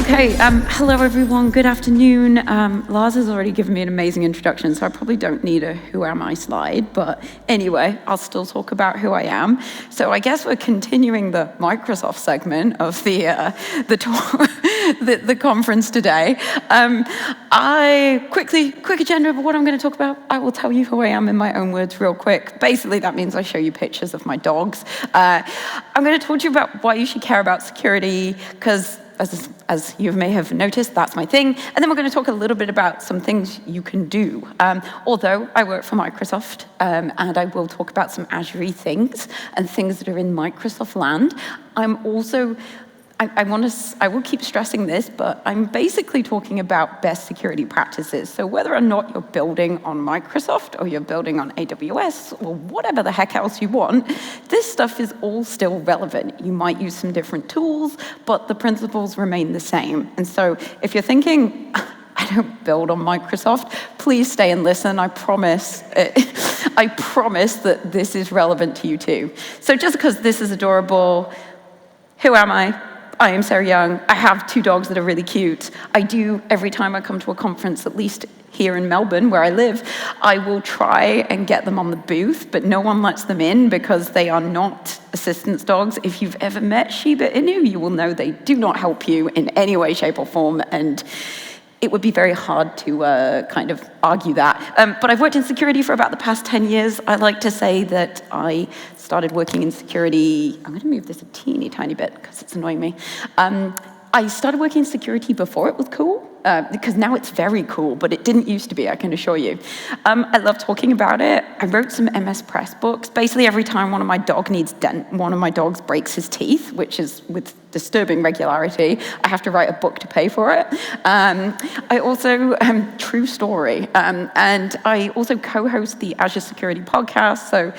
Okay, hello everyone, good afternoon. Lars has already given me an amazing introduction, so I probably don't need a who am I slide, but anyway, I'll still talk about who I am. So I guess we're continuing the Microsoft segment of the conference today. Quick agenda of what I'm going to talk about. I will tell you who I am in my own words real quick. Basically, that means I show you pictures of my dogs. I'm going to talk to you about why you should care about security, because as you may have noticed, that's my thing. And then we're going to talk a little bit about some things you can do. Although I work for Microsoft, and I will talk about some Azure-y things and things that are in Microsoft land. I'm also, I will keep stressing this, but I'm basically talking about best security practices. So whether or not you're building on Microsoft or you're building on AWS or whatever the heck else you want, this stuff is all still relevant. You might use some different tools, but the principles remain the same. And so if you're thinking, I don't build on Microsoft, please stay and listen. I promise that this is relevant to you too. So just because this is adorable, who am I? I am Sarah Young. I have 2 dogs that are really cute. I do, every time I come to a conference, at least here in Melbourne, where I live, I will try and get them on the booth, but no one lets them in because they are not assistance dogs. If you've ever met Shiba Inu, you will know they do not help you in any way, shape, or form, and it would be very hard to kind of argue that. But I've worked in security for about the past 10 years. I like to say that I started working in security. I'm going to move this a teeny tiny bit because it's annoying me. I started working in security before it was cool, because now it's very cool, but it didn't used to be, I can assure you. I love talking about it. I wrote some MS Press books. Basically, every time one of my dogs breaks his teeth, which is with disturbing regularity, I have to write a book to pay for it. I also, true story, and I also co-host the Azure Security Podcast, so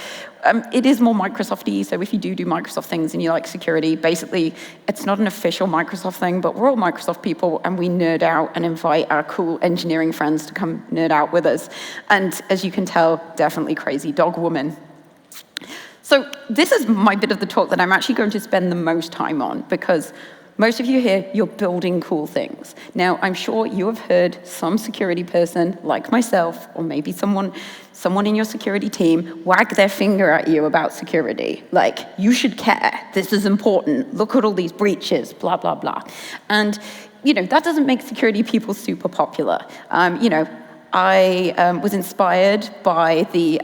it is more Microsoft-y, so if you do Microsoft things and you like security, basically, it's not an official Microsoft thing, but we're all Microsoft people, and we nerd out and invite our cool engineering friends to come nerd out with us. And as you can tell, definitely crazy dog woman. So this is my bit of the talk that I'm actually going to spend the most time on, because most of you here, you're building cool things. Now, I'm sure you have heard some security person, like myself, or maybe someone in your security team, wag their finger at you about security. Like, you should care, this is important, look at all these breaches, blah, blah, blah. And, that doesn't make security people super popular. I was inspired by the,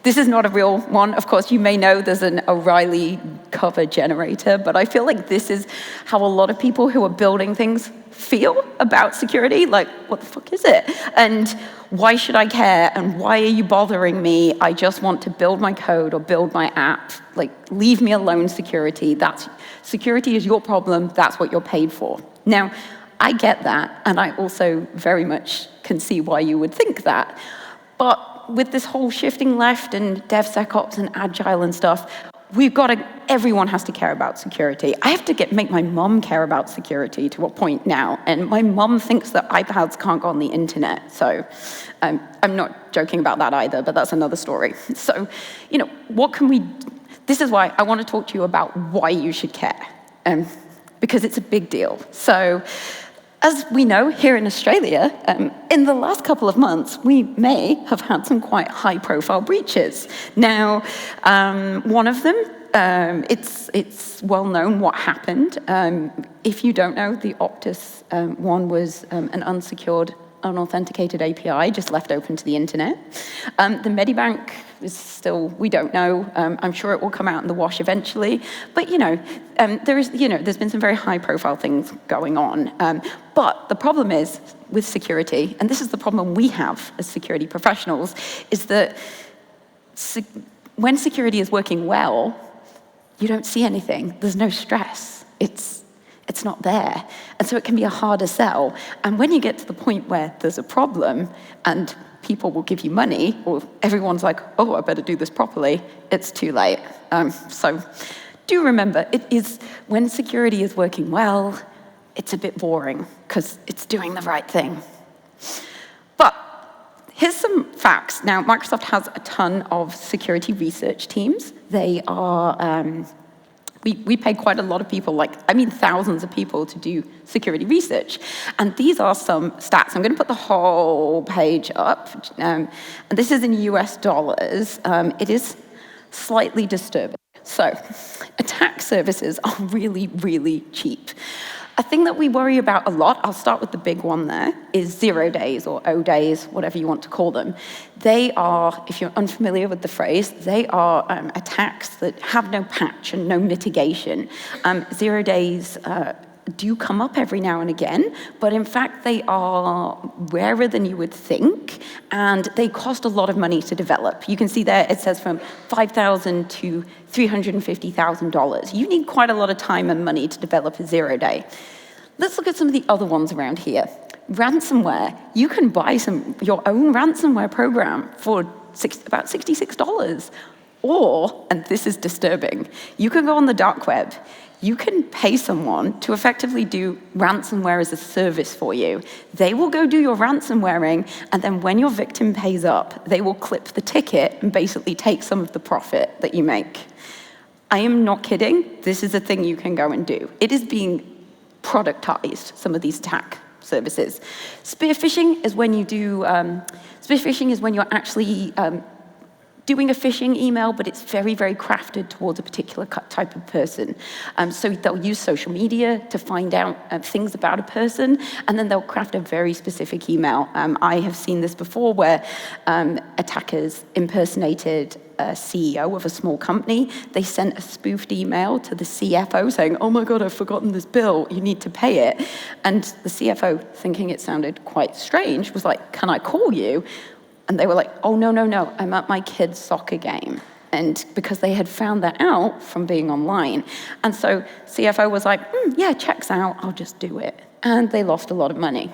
this is not a real one. Of course, you may know there's an O'Reilly cover generator, but I feel like this is how a lot of people who are building things feel about security. Like, what the fuck is it? And why should I care? And why are you bothering me? I just want to build my code or build my app. Like, leave me alone, security. Security is your problem. That's what you're paid for. Now, I get that, and I also very much can see why you would think that. But with this whole shifting left and DevSecOps and Agile and stuff, everyone has to care about security. I have to make my mom care about security to a point now, and my mom thinks that iPads can't go on the internet, so I'm not joking about that either, but that's another story. So, what can we, this is why I want to talk to you about why you should care, because it's a big deal. So, as we know, here in Australia, in the last couple of months, we may have had some quite high-profile breaches. Now, one of them, it's well known what happened. If you don't know, the Optus one was an unsecured, unauthenticated API just left open to the internet. The Medibank is still, we don't know. I'm sure it will come out in the wash eventually. But, there's been some very high-profile things going on. But the problem is with security, and this is the problem we have as security professionals, is that when security is working well, you don't see anything. There's no stress. It's not there. And so it can be a harder sell. And when you get to the point where there's a problem and people will give you money, or everyone's like, oh, I better do this properly, it's too late. So do remember, it is, when security is working well, it's a bit boring because it's doing the right thing. But here's some facts. Now, Microsoft has a ton of security research teams. They are We pay quite a lot of people, thousands of people to do security research. And these are some stats. I'm going to put the whole page up. And this is in US dollars. It is slightly disturbing. So, attack services are really, really cheap. A thing that we worry about a lot, I'll start with the big one there, is 0 days or O days, whatever you want to call them. They are, if you're unfamiliar with the phrase, they are attacks that have no patch and no mitigation. 0 days do come up every now and again, but in fact they are rarer than you would think, and they cost a lot of money to develop. You can see there it says from $5,000 to $350,000. You need quite a lot of time and money to develop a 0 day. Let's look at some of the other ones around here. Ransomware. You can buy your own ransomware program for about $66. Or, and this is disturbing, you can go on the dark web. You can pay someone to effectively do ransomware as a service for you. They will go do your ransomwaring, and then when your victim pays up, they will clip the ticket and basically take some of the profit that you make. I am not kidding. This is a thing you can go and do. It is being productized, some of these attack services. Spear phishing is when you do, spear phishing is when you're actually doing a phishing email, but it's very, very crafted towards a particular type of person. So they'll use social media to find out things about a person, and then they'll craft a very specific email. I have seen this before where attackers impersonated a CEO of a small company. They sent a spoofed email to the CFO saying, "Oh my God, I've forgotten this bill, you need to pay it." And the CFO, thinking it sounded quite strange, was like, "Can I call you?" And they were like, "Oh, no, I'm at my kid's soccer game." And because they had found that out from being online. And so CFO was like, "Yeah, checks out, I'll just do it." And they lost a lot of money.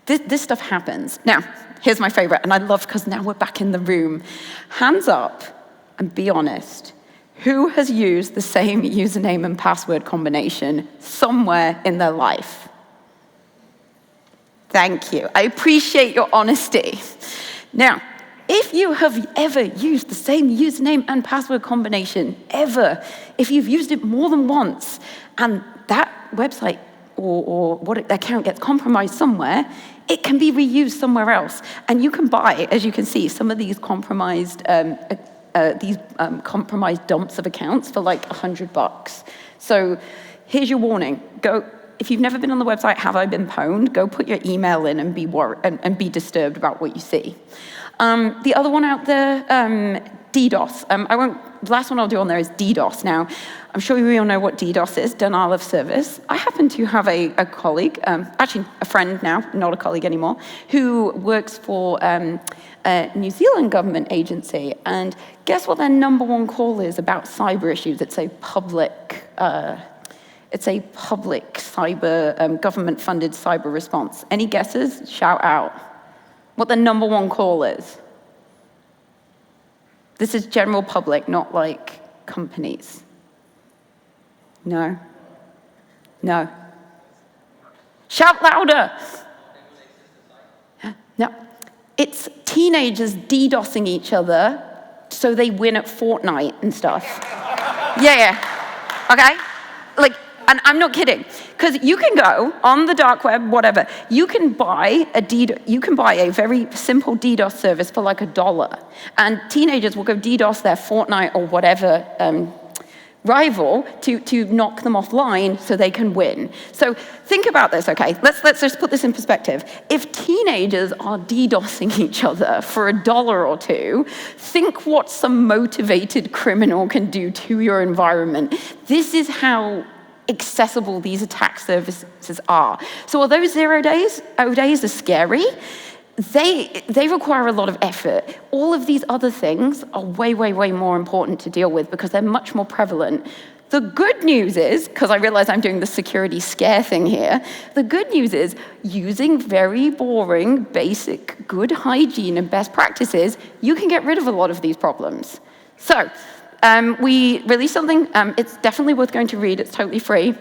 This stuff happens. Now, here's my favorite, and I love because now we're back in the room. Hands up and be honest. Who has used the same username and password combination somewhere in their life? Thank you. I appreciate your honesty. Now, if you have ever used the same username and password combination, ever, if you've used it more than once, and that website or what account gets compromised somewhere, it can be reused somewhere else. And you can buy, as you can see, some of these compromised compromised dumps of accounts for like $100. So here's your warning. If you've never been on the website, have I been pwned? Go put your email in and be worried and be disturbed about what you see. The other one out there, DDoS. The last one I'll do on there is DDoS. Now, I'm sure we all know what DDoS is, denial of service. I happen to have a colleague, actually a friend now, not a colleague anymore, who works for a New Zealand government agency. And guess what their #1 call is about cyber issues? It's a public cyber, government-funded cyber response. Any guesses? Shout out. What the #1 call is? This is general public, not like companies. No. No. Shout louder. No. It's teenagers DDoSing each other so they win at Fortnite and stuff. Yeah. Okay? And I'm not kidding, because you can go on the dark web, whatever. You can buy a very simple DDoS service for like $1, and teenagers will go DDoS their Fortnite or whatever rival to knock them offline so they can win. So think about this, okay? Let's just put this in perspective. If teenagers are DDoSing each other for $1 or $2, think what some motivated criminal can do to your environment. This is how accessible these attack services are. So although 0 days, O days are scary, they require a lot of effort. All of these other things are way, way, way more important to deal with because they're much more prevalent. The good news is, because I realize I'm doing the security scare thing here, the good news is using very boring, basic, good hygiene and best practices, you can get rid of a lot of these problems. So, we released something, it's definitely worth going to read, it's totally free.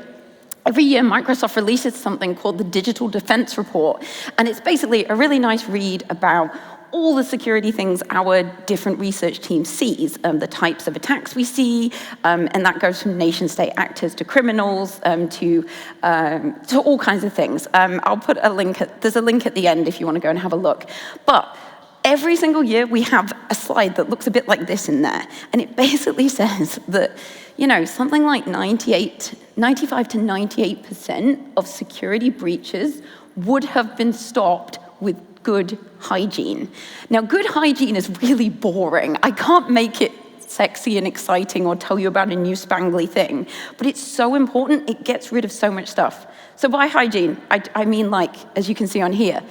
Every year, Microsoft releases something called the Digital Defense Report, and it's basically a really nice read about all the security things our different research team sees, the types of attacks we see, and that goes from nation-state actors to criminals to all kinds of things. I'll put a link, there's a link at the end if you want to go and have a look. But every single year we have a slide that looks a bit like this in there, and it basically says that, you know, something like 95 to 98% of security breaches would have been stopped with good hygiene. Now, good hygiene is really boring. I can't make it sexy and exciting or tell you about a new spangly thing, but it's so important, it gets rid of so much stuff. So by hygiene, I mean, like, as you can see on here,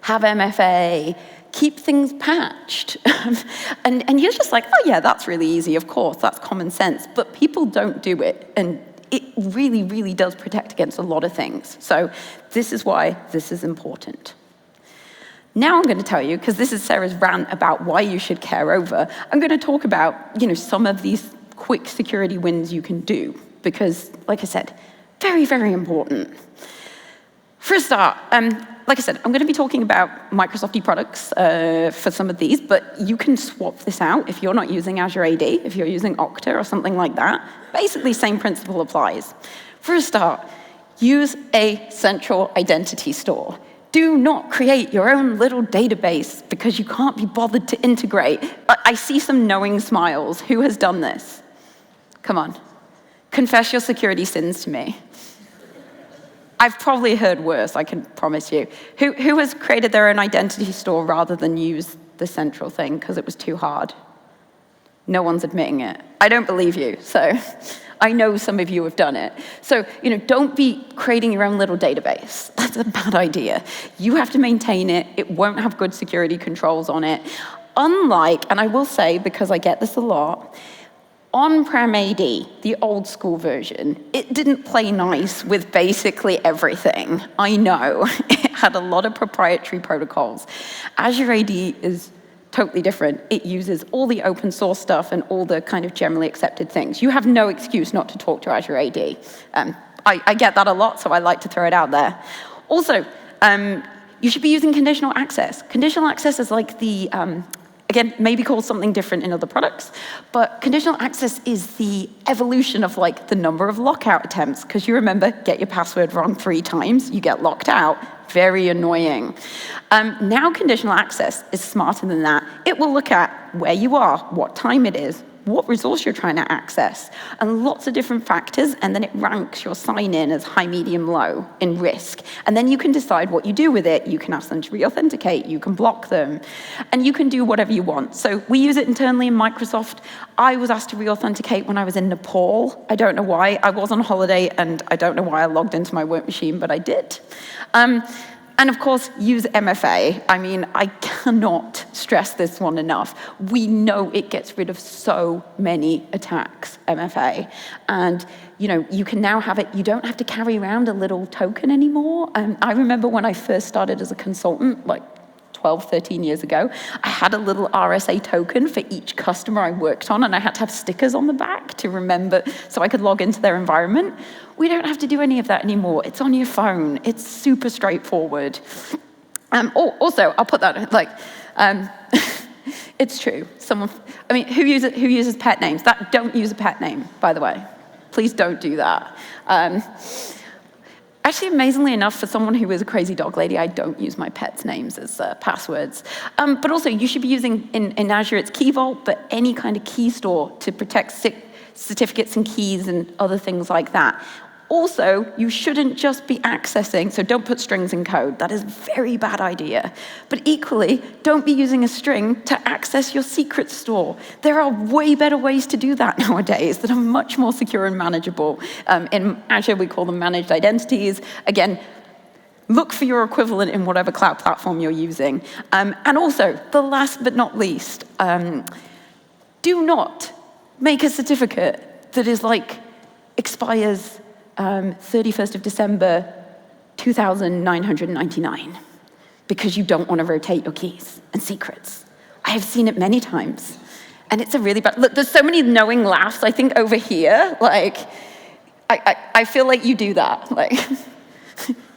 have MFA, keep things patched. and you're just like, oh yeah, that's really easy, of course, that's common sense, but people don't do it, and it really, really does protect against a lot of things. So this is why this is important. Now I'm going to tell you, because this is Sarah's rant about why you should care over, I'm going to talk about, you know, some of these quick security wins you can do, because, like I said, very, very important. For a start, like I said, I'm going to be talking about Microsoft products for some of these, but you can swap this out if you're not using Azure AD, if you're using Okta or something like that. Basically, same principle applies. For a start, use a central identity store. Do not create your own little database because you can't be bothered to integrate. I see some knowing smiles. Who has done this? Come on. Confess your security sins to me. I've probably heard worse, I can promise you. Who has created their own identity store rather than use the central thing because it was too hard? No one's admitting it. I don't believe you, so I know some of you have done it. So, you know, don't be creating your own little database. That's a bad idea. You have to maintain it. It won't have good security controls on it. Unlike, and I will say, because I get this a lot, on-prem AD, the old school version, it didn't play nice with basically everything. I know, it had a lot of proprietary protocols. Azure AD is totally different. It uses all the open source stuff and all the kind of generally accepted things. You have no excuse not to talk to Azure AD. I get that a lot, so I like to throw it out there. Also, you should be using conditional access. Conditional access is like the, again, maybe called something different in other products, but conditional access is the evolution of like the number of lockout attempts, because you remember, get your password wrong 3 times, you get locked out. Very annoying. Now conditional access is smarter than that. It will look at where you are, what time it is, what resource you're trying to access, and lots of different factors, and then it ranks your sign-in as high, medium, low in risk. And then you can decide what you do with it. You can ask them to re-authenticate, you can block them, and you can do whatever you want. So we use it internally in Microsoft. I was asked to re-authenticate when I was in Nepal. I don't know why. I was on holiday, and I don't know why I logged into my work machine, but I did. And of course, use MFA. I mean, I cannot stress this one enough. We know it gets rid of so many attacks, MFA. And you know, you can now have it, you don't have to carry around a little token anymore. I remember when I first started as a consultant, like 12, 13 years ago, I had a little RSA token for each customer I worked on, and I had to have stickers on the back to remember so I could log into their environment. We don't have to do any of that anymore. It's on your phone. It's super straightforward. Also, I'll put that, like, it's true. I mean, who uses pet names? Don't use a pet name, by the way. Please don't do that. Actually, amazingly enough, for someone who is a crazy dog lady, I don't use my pets' names as passwords. But also, you should be using, in Azure, it's Key Vault, but any kind of key store to protect certificates and keys and other things like that. Also, you shouldn't just be accessing, so don't put strings in code. That is a very bad idea. But equally, don't be using a string to access your secret store. There are way better ways to do that nowadays that are much more secure and manageable. In Azure, we call them managed identities. Again, look for your equivalent in whatever cloud platform you're using. And also, the last but not least, do not make a certificate that is like, expires 31st of December, 2,999, because you don't want to rotate your keys and secrets. I have seen it many times, and it's a really bad, look, there's so many knowing laughs, I think, over here, like, I feel like you do that, like,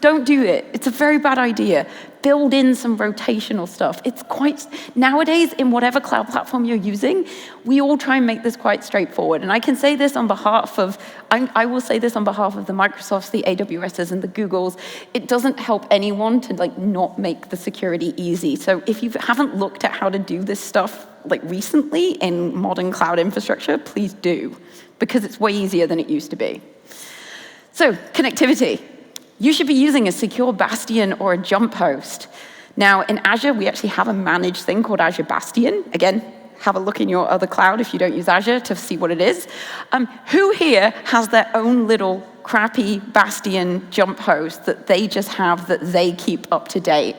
Don't do it. It's a very bad idea. Build in some rotational stuff. It's quite, nowadays, in whatever cloud platform you're using, we all try and make this quite straightforward. And I can say this on behalf of, I will say this on behalf of the Microsofts, the AWSs, and the Googles. It doesn't help anyone to not make the security easy. So if you haven't looked at how to do this stuff recently in modern cloud infrastructure, please do, because it's way easier than it used to be. So, connectivity. You should be using a secure bastion or a jump host. Now, in Azure, we actually have a managed thing called Azure Bastion. Again, have a look in your other cloud if you don't use Azure to see what it is. Who here has their own little crappy bastion jump host that they just have that they keep up to date?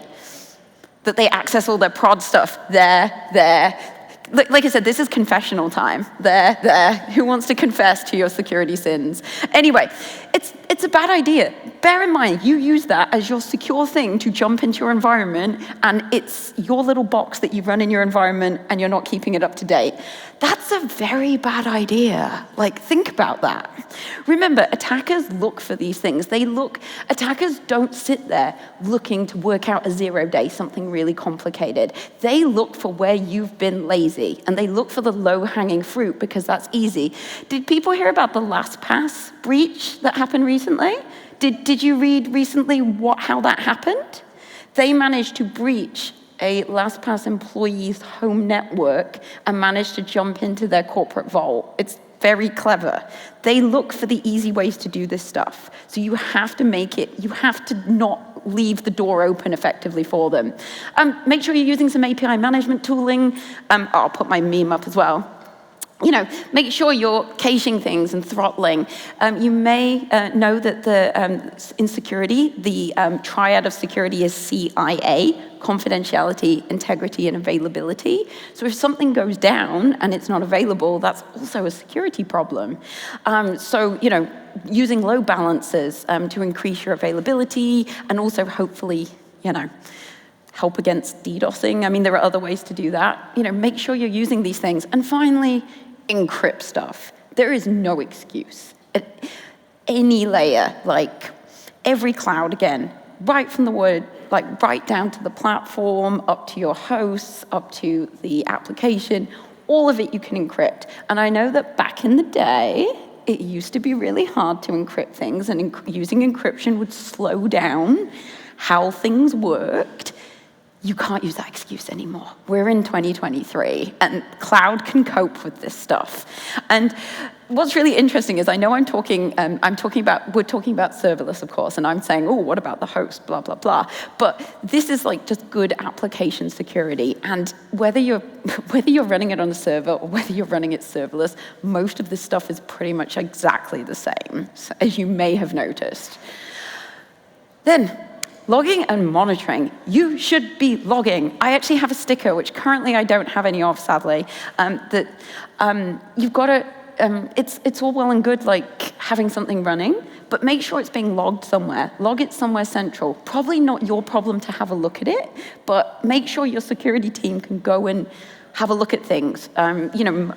That they access all their prod stuff there. Like I said, this is confessional time. There. Who wants to confess to your security sins? Anyway, it's a bad idea. Bear in mind, you use that as your secure thing to jump into your environment, and it's your little box that you run in your environment, and you're not keeping it up to date. That's a very bad idea. Think about that. Remember, attackers look for these things. Attackers don't sit there looking to work out a 0-day, something really complicated. They look for where you've been lazy, and they look for the low-hanging fruit because that's easy. Did people hear about the LastPass breach that happened recently? Did you read recently how that happened? They managed to breach a LastPass employee's home network and managed to jump into their corporate vault. It's very clever. They look for the easy ways to do this stuff. So you have to not leave the door open effectively for them. Make sure you're using some API management tooling. I'll put my meme up as well. Make sure you're caching things and throttling. You may know that in security, the triad of security is CIA, confidentiality, integrity, and availability. So if something goes down and it's not available, that's also a security problem. Using load balancers to increase your availability and also hopefully, help against DDoSing. I mean, there are other ways to do that. Make sure you're using these things. And finally, encrypt stuff. There is no excuse. At any layer, every cloud, again, right from the word, right down to the platform, up to your hosts, up to the application, all of it you can encrypt. And I know that back in the day, it used to be really hard to encrypt things, and using encryption would slow down how things worked. You can't use that excuse anymore. We're in 2023, and cloud can cope with this stuff. And what's really interesting is I know we're talking about serverless, of course, and I'm saying, oh, what about the host, blah, blah, blah. But this is just good application security. And whether you're running it on a server or whether you're running it serverless, most of this stuff is pretty much exactly the same, as you may have noticed. Then, logging and monitoring. You should be logging. I actually have a sticker, which currently I don't have any of, sadly, that you've got to, it's all well and good having something running, but make sure it's being logged somewhere. Log it somewhere central. Probably not your problem to have a look at it, but make sure your security team can go and have a look at things.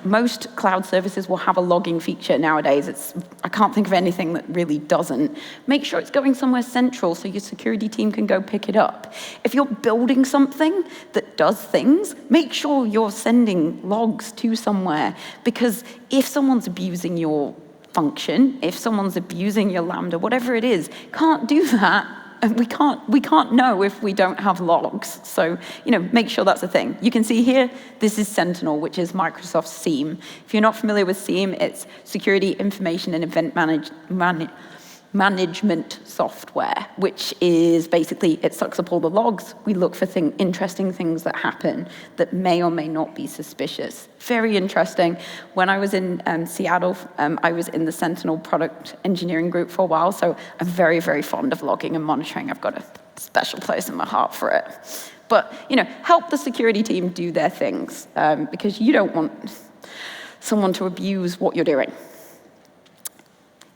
Most cloud services will have a logging feature nowadays. I can't think of anything that really doesn't. Make sure it's going somewhere central so your security team can go pick it up. If you're building something that does things, make sure you're sending logs to somewhere, because if someone's abusing your function, if someone's abusing your Lambda, whatever it is, can't do that. And we can't know if we don't have logs. So, make sure that's a thing. You can see here, this is Sentinel, which is Microsoft's SIEM. If you're not familiar with SIEM, it's Security Information and Event Management Software, which is basically, it sucks up all the logs. We look for interesting things that happen that may or may not be suspicious. Very interesting. When I was in Seattle, I was in the Sentinel product engineering group for a while, so I'm very, very fond of logging and monitoring. I've got a special place in my heart for it. But, help the security team do their things, because you don't want someone to abuse what you're doing.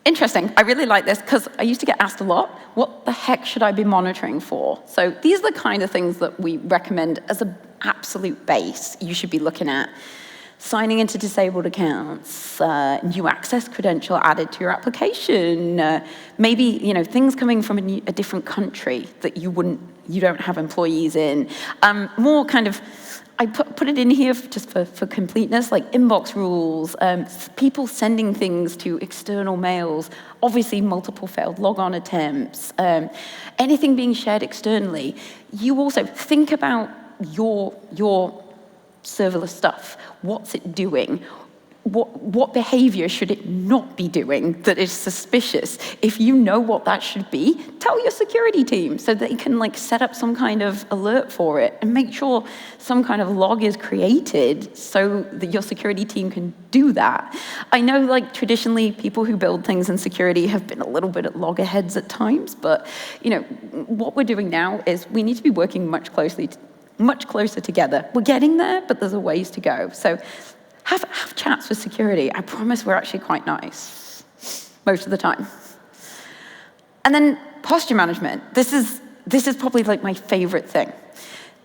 Interesting. I really like this because I used to get asked a lot, what the heck should I be monitoring for? So these are the kind of things that we recommend as an absolute base you should be looking at. signing into disabled accounts, new access credential added to your application, maybe things coming from a different country that you don't have employees in. More kind of, I put it in here just for completeness, like inbox rules, people sending things to external mails, obviously multiple failed logon attempts, anything being shared externally. You also think about your serverless stuff. What's it doing? What behavior should it not be doing that is suspicious? If you know what that should be, tell your security team so they can set up some kind of alert for it and make sure some kind of log is created so that your security team can do that. I know traditionally people who build things in security have been a little bit at loggerheads at times, but what we're doing now is we need to be working much closer together. We're getting there, but there's a ways to go. So have chats with security. I promise we're actually quite nice most of the time. And then posture management. This is probably my favorite thing.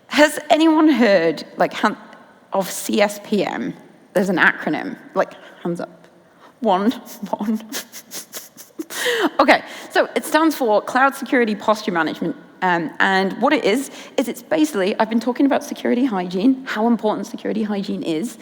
Has anyone heard of CSPM? There's an acronym. Hands up. One. Okay, so it stands for Cloud Security Posture Management. And what it is it's basically, I've been talking about security hygiene, how important security hygiene is.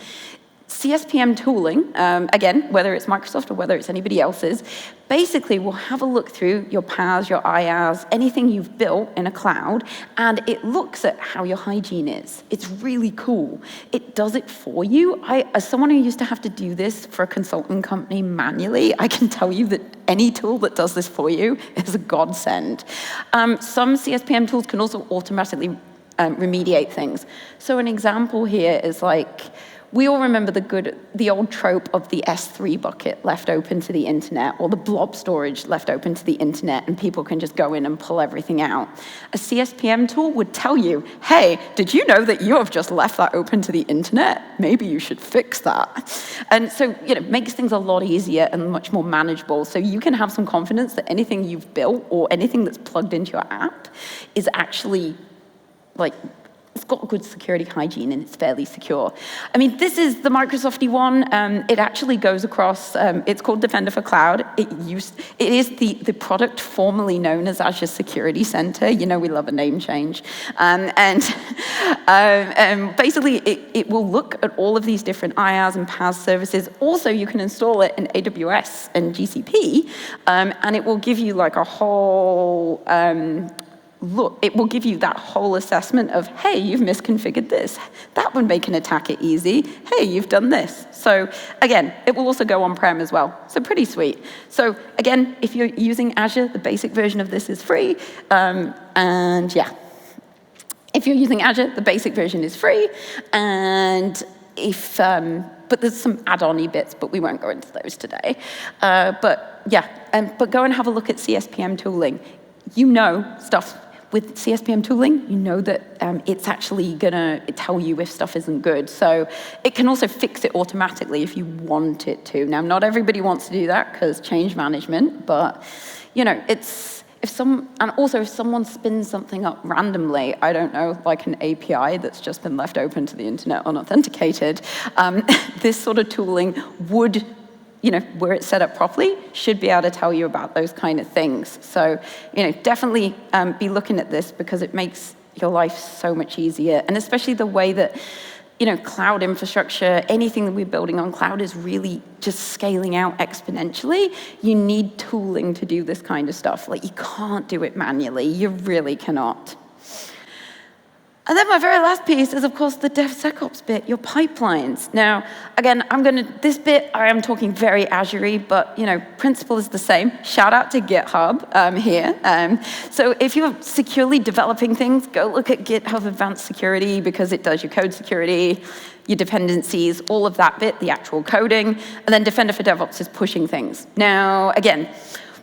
CSPM tooling, again, whether it's Microsoft or whether it's anybody else's, basically will have a look through your PaaS, your IaaS, anything you've built in a cloud, and it looks at how your hygiene is. It's really cool. It does it for you. As someone who used to have to do this for a consulting company manually, I can tell you that any tool that does this for you is a godsend. Some CSPM tools can also automatically remediate things. So an example here is we all remember the old trope of the S3 bucket left open to the internet, or the blob storage left open to the internet, and people can just go in and pull everything out. A CSPM tool would tell you, hey, did you know that you have just left that open to the internet? Maybe you should fix that. And so, it makes things a lot easier and much more manageable. So you can have some confidence that anything you've built or anything that's plugged into your app is actually it's got good security hygiene and it's fairly secure. I mean, this is the Microsoft-y one. It actually goes across, it's called Defender for Cloud. It is the product formerly known as Azure Security Center. We love a name change. Basically, it will look at all of these different IaaS and PaaS services. Also, you can install it in AWS and GCP, and it will give you a whole, it will give you that whole assessment of, hey, you've misconfigured this. That would make an attacker easy. Hey, you've done this. So again, it will also go on-prem as well. So pretty sweet. So again, if you're using Azure, the basic version of this is free. And yeah, if you're using Azure, the basic version is free. And but there's some add-on-y bits, but we won't go into those today. But yeah, but go and have a look at CSPM tooling. Stuff with CSPM tooling, that it's actually gonna tell you if stuff isn't good. So it can also fix it automatically if you want it to. Now, not everybody wants to do that because change management, but if someone spins something up randomly, I don't know, like an API that's just been left open to the internet unauthenticated, this sort of tooling would, where it's set up properly, should be able to tell you about those kind of things. So, definitely be looking at this because it makes your life so much easier. And especially the way that, cloud infrastructure, anything that we're building on cloud is really just scaling out exponentially. You need tooling to do this kind of stuff. You can't do it manually. You really cannot. And then my very last piece is, of course, the DevSecOps bit, your pipelines. Now, again, this bit, I am talking very Azure-y, but, principle is the same. Shout out to GitHub here. So if you're securely developing things, go look at GitHub Advanced Security because it does your code security, your dependencies, all of that bit, the actual coding. And then Defender for DevOps is pushing things. Now, again,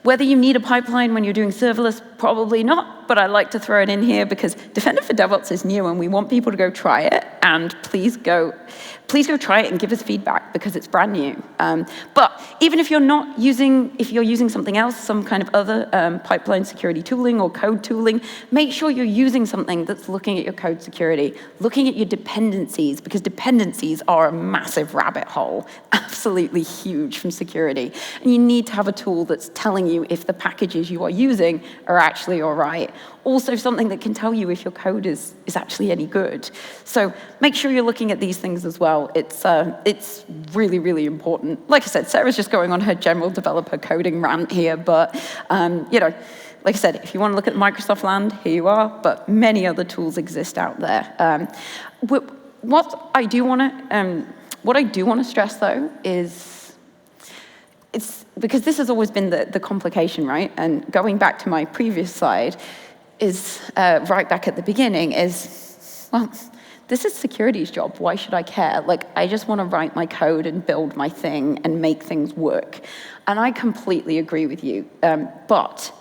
whether you need a pipeline when you're doing serverless, Probably not, but I like to throw it in here because Defender for DevOps is new and we want people to go try it, and please go try it and give us feedback because it's brand new. But even if if you're using something else, some kind of other pipeline security tooling or code tooling, make sure you're using something that's looking at your code security, looking at your dependencies, because dependencies are a massive rabbit hole, absolutely huge from security. And you need to have a tool that's telling you if the packages you are using are actually all right. Also something that can tell you if your code is actually any good. So make sure you're looking at these things as well. It's really, really important. Like I said, Sarah's just going on her general developer coding rant here, but like I said, if you want to look at Microsoft land, here you are, but many other tools exist out there. What I do want to stress though is, it's because this has always been the complication, right? And going back to my previous slide, is right back at the beginning is, well, this is security's job. Why should I care? Like, I just want to write my code and build my thing and make things work. And I completely agree with you. But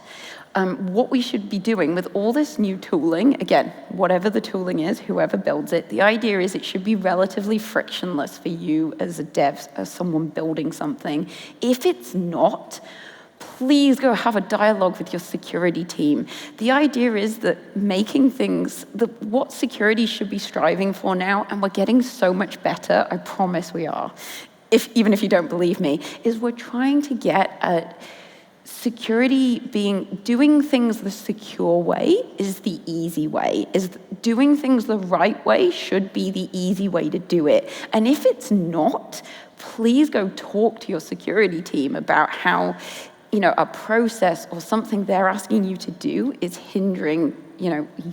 what we should be doing with all this new tooling, again, whatever the tooling is, whoever builds it, the idea is it should be relatively frictionless for you as a dev, as someone building something. If it's not, please go have a dialogue with your security team. The idea is that making things, what security should be striving for now, and we're getting so much better, I promise we are, even if you don't believe me, is we're trying to get at security doing things the secure way is the easy way, is doing things the right way should be the easy way to do it. And if it's not, please go talk to your security team about how a process or something they're asking you to do is hindering,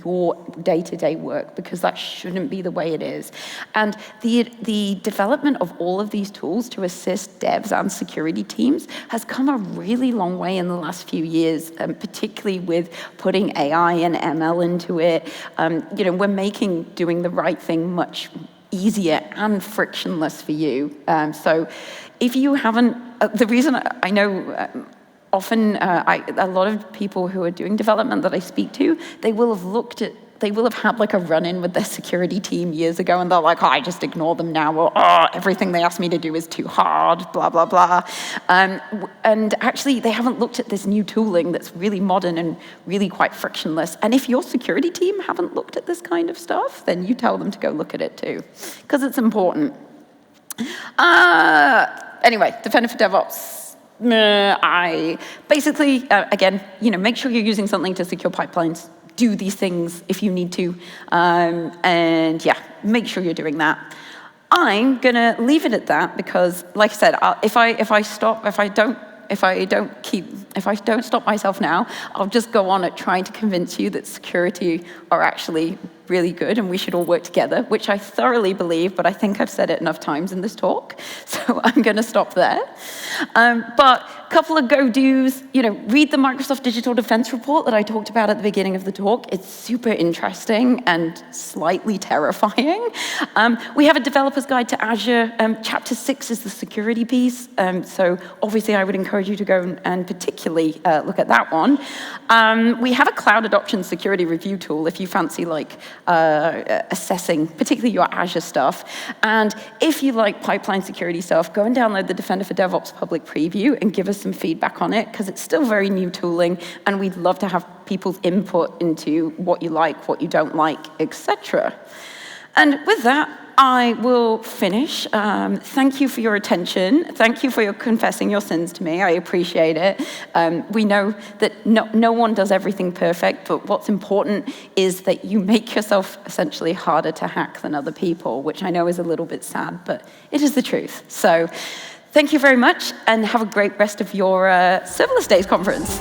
your day-to-day work, because that shouldn't be the way it is. And the development of all of these tools to assist devs and security teams has come a really long way in the last few years, particularly with putting AI and ML into it. We're making doing the right thing much easier and frictionless for you. So if you haven't, the reason I know, often, a lot of people who are doing development that I speak to, they will have had like a run-in with their security team years ago, and they're like, I just ignore them now, or everything they ask me to do is too hard, blah, blah, blah. And actually, they haven't looked at this new tooling that's really modern and really quite frictionless. And if your security team haven't looked at this kind of stuff, then you tell them to go look at it too, because it's important. Anyway, Defender for DevOps. Again, make sure you're using something to secure pipelines. Do these things if you need to, and yeah, make sure you're doing that. I'm gonna leave it at that because, like I said, if I don't stop myself now, I'll just go on at trying to convince you that security are actually really good and we should all work together, which I thoroughly believe, but I think I've said it enough times in this talk, so I'm gonna stop there. But a couple of go-dos, read the Microsoft Digital Defense Report that I talked about at the beginning of the talk. It's super interesting and slightly terrifying. We have a developer's guide to Azure. Chapter 6 is the security piece, so obviously I would encourage you to go and particularly look at that one. We have a cloud adoption security review tool if you fancy assessing particularly your Azure stuff. And if you like pipeline security stuff, go and download the Defender for DevOps public preview and give us some feedback on it, because it's still very new tooling, and we'd love to have people's input into what you like, what you don't like, etc. And with that, I will finish. Thank you for your attention. Thank you for your confessing your sins to me. I appreciate it. We know that no one does everything perfect, but what's important is that you make yourself essentially harder to hack than other people, which I know is a little bit sad, but it is the truth. So thank you very much, and have a great rest of your Serverless Days conference.